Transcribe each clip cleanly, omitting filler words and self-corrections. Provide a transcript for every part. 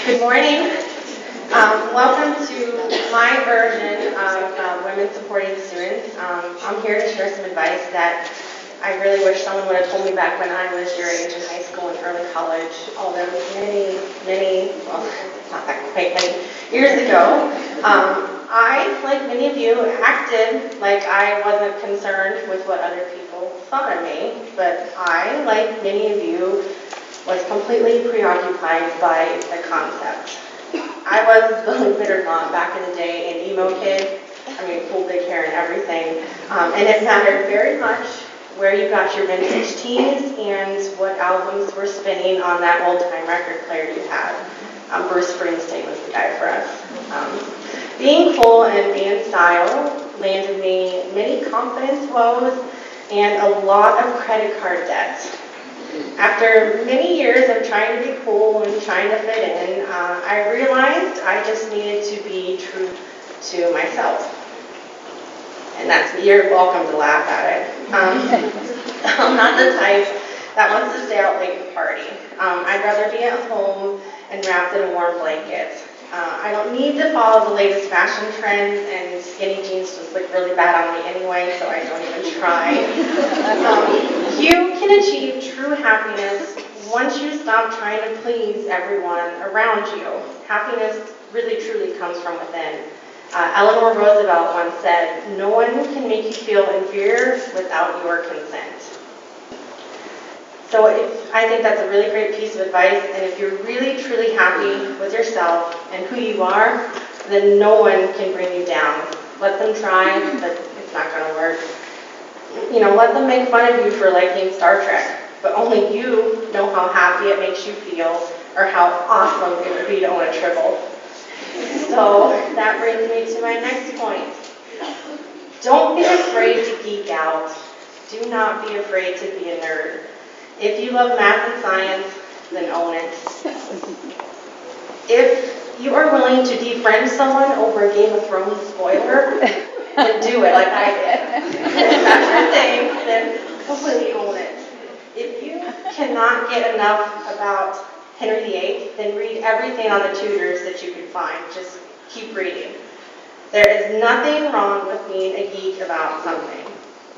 Good morning. Welcome to my version of Women Supporting Students. I'm here to share some advice that I really wish someone would have told me back when I was your age in high school and early college, all those many, well, not that quite many years ago. I, like many of you, acted like I wasn't concerned with what other people thought of me, but I, like many of you, was completely preoccupied by the concept. I was, believe it or not, back in the day, an emo kid. I mean, full big hair and everything. And it mattered very much where you got your vintage tees and what albums were spinning on that old-time record player you had. Bruce Springsteen was the guy for us. Being cool and being in style landed me many confidence woes and a lot of credit card debt. After many years of trying to be cool and trying to fit in, I realized I just needed to be true to myself. And you're welcome to laugh at it. I'm not the type that wants to stay out late and party. I'd rather be at home and wrapped in a warm blanket. I don't need to follow the latest fashion trends, and skinny jeans just look really bad on me anyway, so I don't even try. You can achieve true happiness once you stop trying to please everyone around you. Happiness really truly comes from within. Eleanor Roosevelt once said, "No one can make you feel inferior without your consent." So I think that's a really great piece of advice, and if you're really truly happy with yourself and who you are, then no one can bring you down. Let them try, but it's not going to work. Let them make fun of you for liking Star Trek, but only you know how happy it makes you feel or how awesome it would be to own a Tribble. So that brings me to my next point. Don't be afraid to geek out. Do not be afraid to be a nerd. If you love math and science, then own it. If you are willing to defriend someone over a Game of Thrones spoiler, then do it like I did. If that's your thing, then completely own it. If you cannot get enough about Henry VIII, then read everything on the Tudors that you can find. Just keep reading. There is nothing wrong with being a geek about something.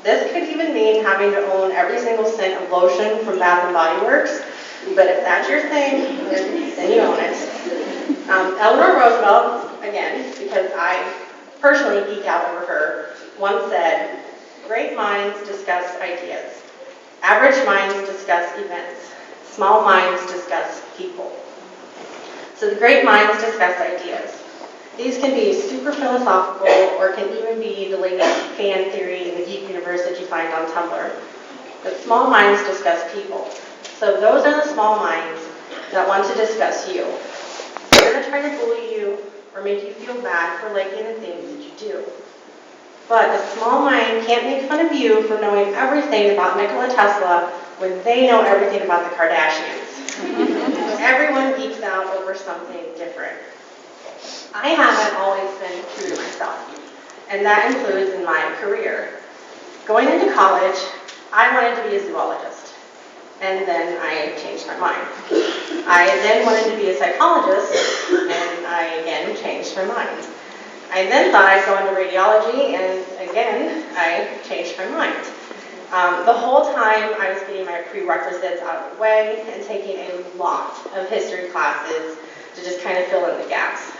This could even mean having to own every single scent of lotion from Bath & Body Works, but if that's your thing, then you own it. Eleanor Roosevelt, again, because I personally geek out over her, once said, "Great minds discuss ideas. Average minds discuss events. Small minds discuss people." So the great minds discuss ideas. These can be super philosophical or can even be the latest fan theory in the geek universe that you find on Tumblr. But small minds discuss people. So those are the small minds that want to discuss you. They're going to try to bully you or make you feel bad for liking the things that you do. But a small mind can't make fun of you for knowing everything about Nikola Tesla when they know everything about the Kardashians. Everyone geeks out over something different. I haven't always been true to myself, and that includes in my career. Going into college, I wanted to be a zoologist, and then I changed my mind. I then wanted to be a psychologist, and I again changed my mind. I then thought I'd go into radiology, and again, I changed my mind. The whole time I was getting my prerequisites out of the way and taking a lot of history classes to just kind of fill in the gaps.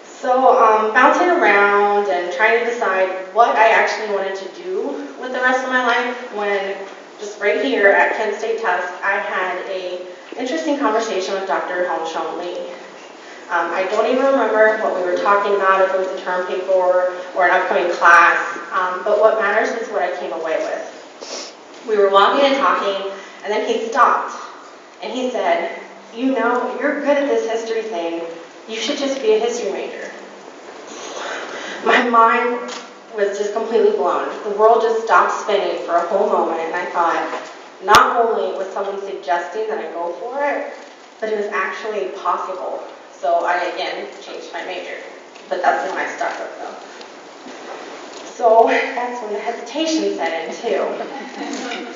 So bouncing around and trying to decide what I actually wanted to do with the rest of my life when just right here at Kent State Tusk, I had an interesting conversation with Dr. Hong Lee. I don't even remember what we were talking about, if it was a term paper or an upcoming class, but what matters is what I came away with. We were walking and talking, and then he stopped, and he said, "You're good at this history thing. You should just be a history major." My mind was just completely blown. The world just stopped spinning for a whole moment, and I thought, not only was someone suggesting that I go for it, but it was actually possible. So I again changed my major. But that's the one I stuck with though. So that's when the hesitation set in too.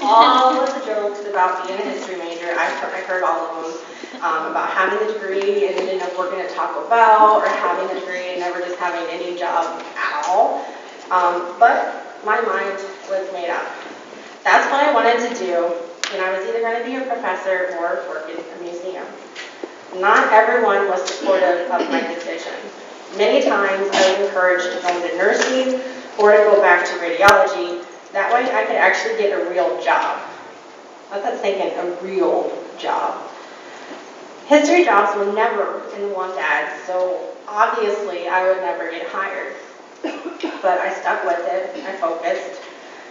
All of the jokes about being a history major, I heard all of them, about having the degree and ending up working at Taco Bell, or having the degree and never just having any job at all. But my mind was made up. That's what I wanted to do, and I was either going to be a professor or work in a museum. Not everyone was supportive of my decision. Many times I was encouraged to go into nursing or to go back to radiology. That way I could actually get a real job. Let that sink in, a real job. History jobs were never in the want ads, so obviously I would never get hired. But I stuck with it, I focused.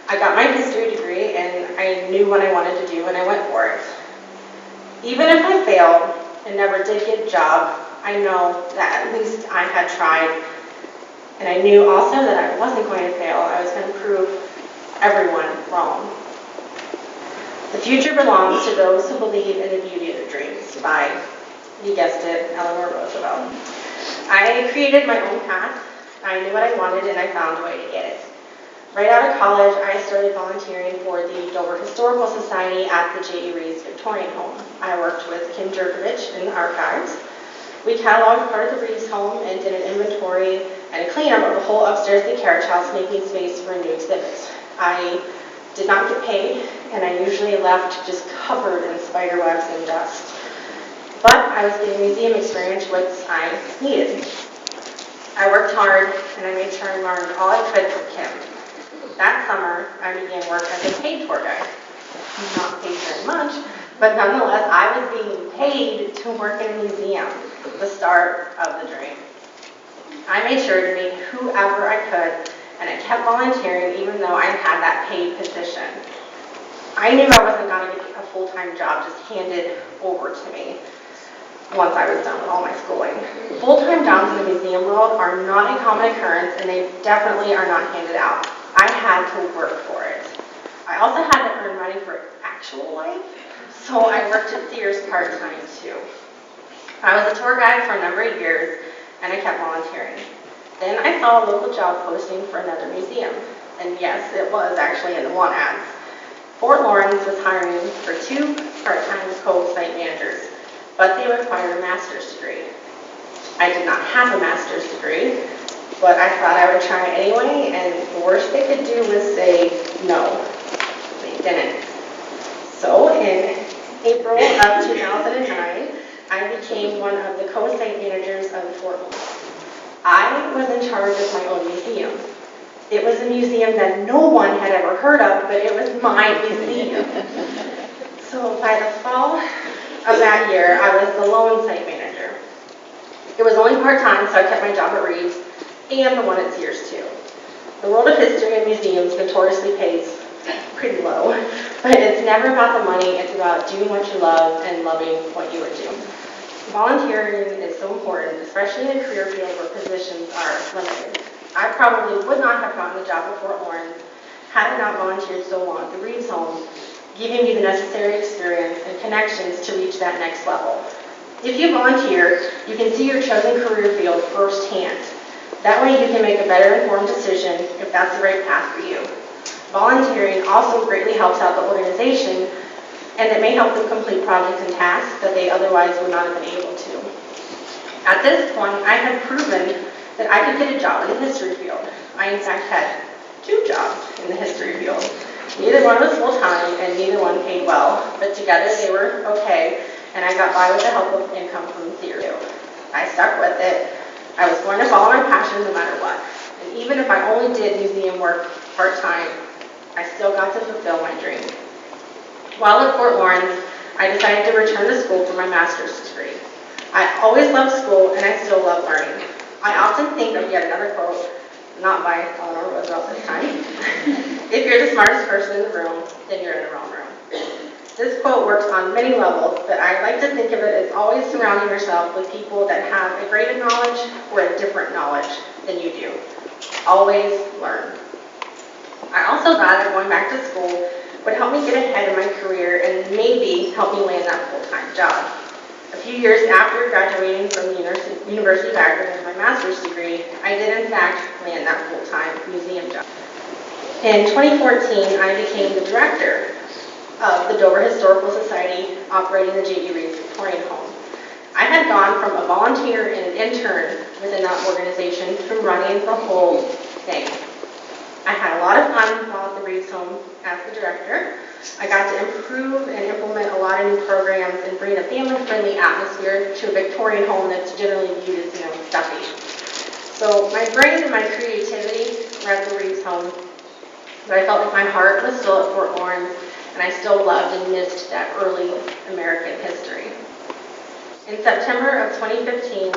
I got my history degree and I knew what I wanted to do and I went for it. Even if I failed and never did get a job, I know that at least I had tried. And I knew also that I wasn't going to fail. I was going to prove everyone wrong. The future belongs to those who believe in the beauty of their dreams, by, you guessed it, Eleanor Roosevelt. I created my own path. I knew what I wanted and I found a way to get it. Right out of college, I started volunteering for the Dover Historical Society at the J.E. Reed's Victorian Home. I worked with Kim Jerkovich in the archives. We cataloged part of the Reed's home and did an inventory and a cleanup of the whole upstairs of the carriage house, making space for a new exhibit. I did not get paid, and I usually left just covered in spider webs and dust. But I was getting museum experience, which I needed. I worked hard, and I made sure I learned all I could from Kim. That summer, I began work as a paid tour guide. Not paid very much, but nonetheless, I was being paid to work in a museum, the start of the dream. I made sure to meet whoever I could, and I kept volunteering even though I had that paid position. I knew I wasn't going to get a full-time job just handed over to me once I was done with all my schooling. Full-time jobs in the museum world are not a common occurrence, and they definitely are not handed out. I had to work for it. I also had to earn money for actual life, so I worked at Sears part-time too. I was a tour guide for a number of years, and I kept volunteering. Then I saw a local job posting for another museum, and yes, it was actually in the want ads. Fort Lawrence was hiring for 2 part-time co-site managers, but they required a master's degree. I did not have a master's degree, but I thought I would try anyway, and the worst they could do was say no. They didn't. So in April of 2009, I became one of the co-site managers of the Fort Lawrence. I was in charge of my own museum. It was a museum that no one had ever heard of, but it was my museum. So by the fall of that year, I was the lone site manager. It was only part-time, so I kept my job at Reed's and the one at Sears too. The world of history and museums notoriously pays pretty low, but it's never about the money, it's about doing what you love and loving what you are doing. Volunteering is so important, especially in a career field where positions are limited. I probably would not have gotten the job at Fort Lawrence had I not volunteered so long at the Reed's home, giving me the necessary experience and connections to reach that next level. If you volunteer, you can see your chosen career field firsthand. That way you can make a better informed decision if that's the right path for you. Volunteering also greatly helps out the organization, and it may help them complete projects and tasks that they otherwise would not have been able to. At this point, I had proven that I could get a job in the history field. I in fact had 2 jobs in the history field. Neither one was full-time and neither one paid well, but together they were okay, and I got by with the help of income from Sears. I stuck with it. I was going to follow my passion no matter what. And even if I only did museum work part-time, I still got to fulfill my dream. While at Fort Lawrence, I decided to return to school for my master's degree. I always loved school and I still love learning. I often think of yet another quote, not by Eleanor Roosevelt this time. If you're the smartest person in the room, then you're in the wrong room. This quote works on many levels, but I like to think of it as always surrounding yourself with people that have a greater knowledge or a different knowledge than you do. Always learn. I also thought that going back to school would help me get ahead in my career and maybe help me land that full-time job. A few years after graduating from the University of Akron with my master's degree, I did in fact land that full-time museum job. In 2014, I became the director of the Dover Historical Society operating the J.E. Reed's Victorian Home. I had gone from a volunteer and an intern within that organization to running the whole thing. I had a lot of fun while at the Reed's Home as the director. I got to improve and implement a lot of new programs and bring a family-friendly atmosphere to a Victorian home that's generally viewed as, stuffy. So my brain and my creativity were at the Reed's Home, but I felt like my heart was still at Fort Lawrence, and I still loved and missed that early American history. In September of 2015,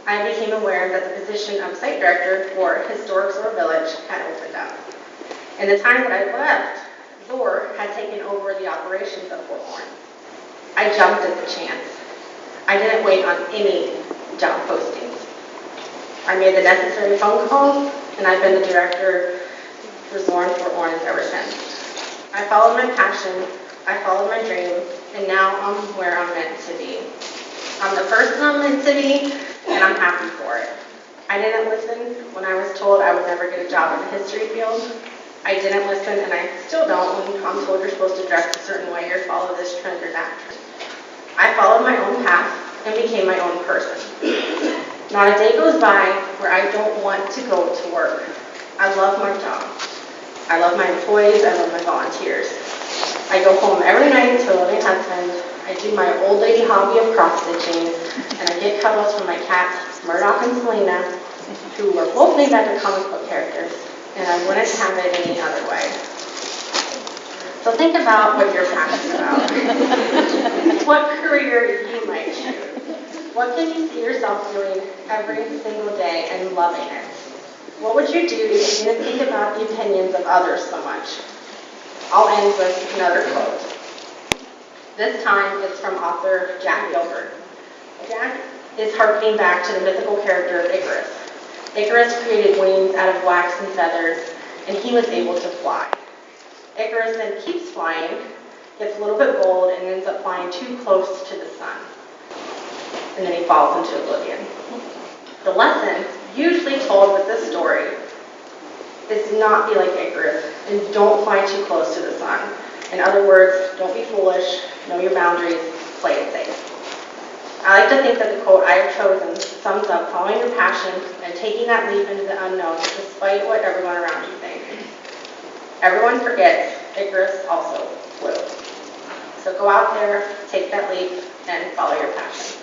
I became aware that the position of site director for Historic Zor Village had opened up. In the time that I left, Zor had taken over the operations of Fort Lawrence. I jumped at the chance. I didn't wait on any job postings. I made the necessary phone calls, and I've been the director for Zor and Fort Lawrence ever since. I followed my passion, I followed my dream, and now I'm where I'm meant to be. I'm the person I'm meant to be, and I'm happy for it. I didn't listen when I was told I would never get a job in the history field. I didn't listen, and I still don't when I'm told you're supposed to dress a certain way or follow this trend or that trend. I followed my own path and became my own person. Not a day goes by where I don't want to go to work. I love my job. I love my employees. I love my volunteers. I go home every night to love my husband. I do my old lady hobby of cross-stitching, and I get cuddles from my cats, Murdoch and Selena, who were both named after comic book characters, and I wouldn't have it any other way. So think about what you're passionate about. What career you might choose. What can you see yourself doing every single day and loving it? What would you do if you didn't think about the opinions of others so much? I'll end with another quote. This time it's from author Jack Gilbert. Jack is harkening back to the mythical character of Icarus. Icarus created wings out of wax and feathers, and he was able to fly. Icarus then keeps flying, gets a little bit bold, and ends up flying too close to the sun. And then he falls into oblivion. The lesson usually told with this story is to not be like Icarus and don't fly too close to the sun. In other words, don't be foolish, know your boundaries, play it safe. I like to think that the quote I have chosen sums up following your passion and taking that leap into the unknown despite what everyone around you thinks. Everyone forgets Icarus also flew. So go out there, take that leap, and follow your passion.